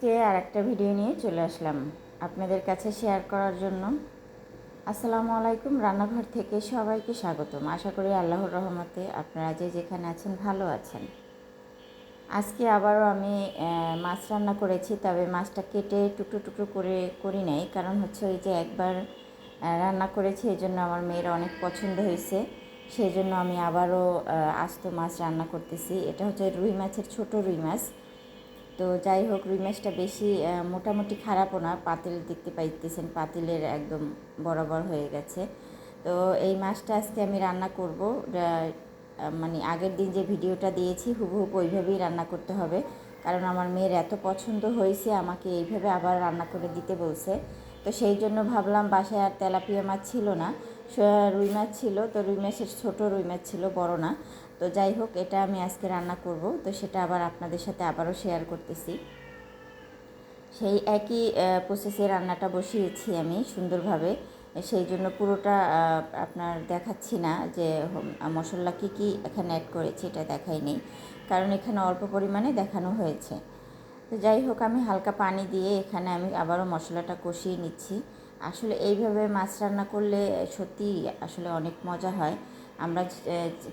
আজকে আর একটা ভিডিও নিয়ে চলে আসলাম আপনাদের কাছে শেয়ার করার জন্য। আসসালামু আলাইকুম, রান্নাঘর থেকে সবাইকে স্বাগতম। আশা করি আল্লাহর রহমতে আপনারা যে যেখানে আছেন ভালো আছেন। আজকে আবারও আমি মাছ রান্না করেছি, তবে মাছটা কেটে টুকরো টুকরো করে করি নাই, কারণ হচ্ছে ওই যে একবার রান্না করেছি, এই জন্য আমার মেয়ের অনেক পছন্দ হয়েছে, সেই জন্য আমি আবারও আস্ত মাছ রান্না করতেছি। এটা হচ্ছে রুই মাছের, ছোট রুই মাছ। তো যাই হোক, রুই মাছটা বেশি মোটামুটি খারাপও না। পাতিল দেখতে পাইতেছেন, পাতিলের একদম বরাবর হয়ে গেছে। তো এই মাছটা আজকে আমি রান্না করব। মানে আগের দিন যে ভিডিওটা দিয়েছি হুবহুব ওইভাবেই রান্না করতে হবে, কারণ আমার মেয়ের এত পছন্দ হয়েছে, আমাকে এইভাবে আবার রান্না করে দিতে বলছে। তো সেই জন্য ভাবলাম, বাসায় আর তেলাপিয়া মাছ ছিল না, রুই মাছ ছিল। তো রুই মাছের ছোটো রুই মাছ ছিল, বড় না। তো যাই হোক, এটা আমি আজকে রান্না করব, তো সেটা আবার আপনাদের সাথে আবারও শেয়ার করতেছি। সেই একই প্রসেসে রান্নাটা বসিয়েছি আমি সুন্দরভাবে, সেই জন্য পুরোটা আপনার দেখাচ্ছি না যে মশলা কী কী এখানে অ্যাড করেছি, এটা দেখাই নেই, কারণ এখানে অল্প পরিমাণে দেখানো হয়েছে। তো যাই হোক, আমি হালকা পানি দিয়ে এখানে আমি আবারও মশলাটা কষিয়ে নিচ্ছি। আসলে এইভাবে মাছ রান্না করলে সত্যি আসলে অনেক মজা হয়। আমরা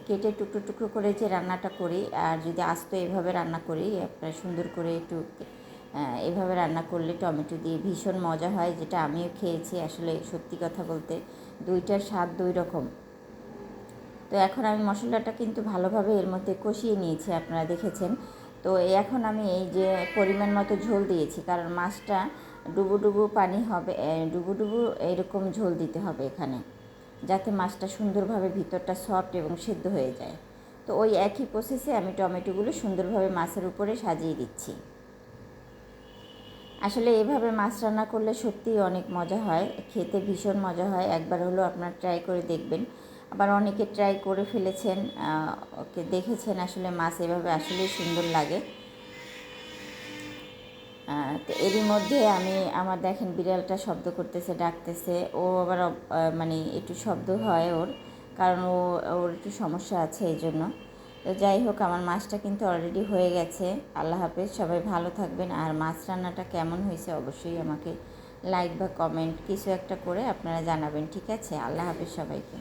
কেটে টুকরো টুকরো করে যে রান্নাটা করি, আর যদি আস্ত এভাবে রান্না করি, আপনার সুন্দর করে একটু এভাবে রান্না করলে টমেটো দিয়ে ভীষণ মজা হয়, যেটা আমিও খেয়েছি। আসলে সত্যি কথা বলতে দুইটার স্বাদ দুই রকম। তো এখন আমি মশলাটা কিন্তু ভালোভাবে এর মধ্যে কষিয়ে নিয়েছি, আপনারা দেখেছেন। তো এখন আমি এই যে পরিমাণ মতো ঝোল দিয়েছি, কারণ মাছটা ডুবো ডুবো পানি হবে, ডুবো ডুবো এরকম ঝোল দিতে হবে এখানে, যাতে মাছটা সুন্দরভাবে ভিতরটা সফট এবং সেদ্ধ হয়ে যায়। তো ওই একই প্রসেসে আমি টমেটোগুলো সুন্দরভাবে মাছের উপরে সাজিয়ে দিচ্ছি। আসলে এভাবে মাছ রান্না করলে সত্যিই অনেক মজা হয়, খেতে ভীষণ মজা হয়। একবার হলো আপনার ট্রাই করে দেখবেন। আবার অনেকে ট্রাই করে ফেলেছেন, ওকে দেখেছেন, আসলে মাছ এভাবে আসলেই সুন্দর লাগে। তো এরই মধ্যে আমি আমার দেখেন বিড়ালটা শব্দ করতেছে, ডাকতেছে। ও আবার মানে একটু শব্দ হয় ওর, কারণ ওর একটু সমস্যা আছে এই জন্য। তো যাই হোক, আমার মাছটা কিন্তু অলরেডি হয়ে গেছে। আল্লাহ হাফেজ, সবাই ভালো থাকবেন। আর মাছ রান্নাটা কেমন হয়েছে অবশ্যই আমাকে লাইক বা কমেন্ট কিছু একটা করে আপনারা জানাবেন, ঠিক আছে? আল্লাহ হাফেজ সবাইকে।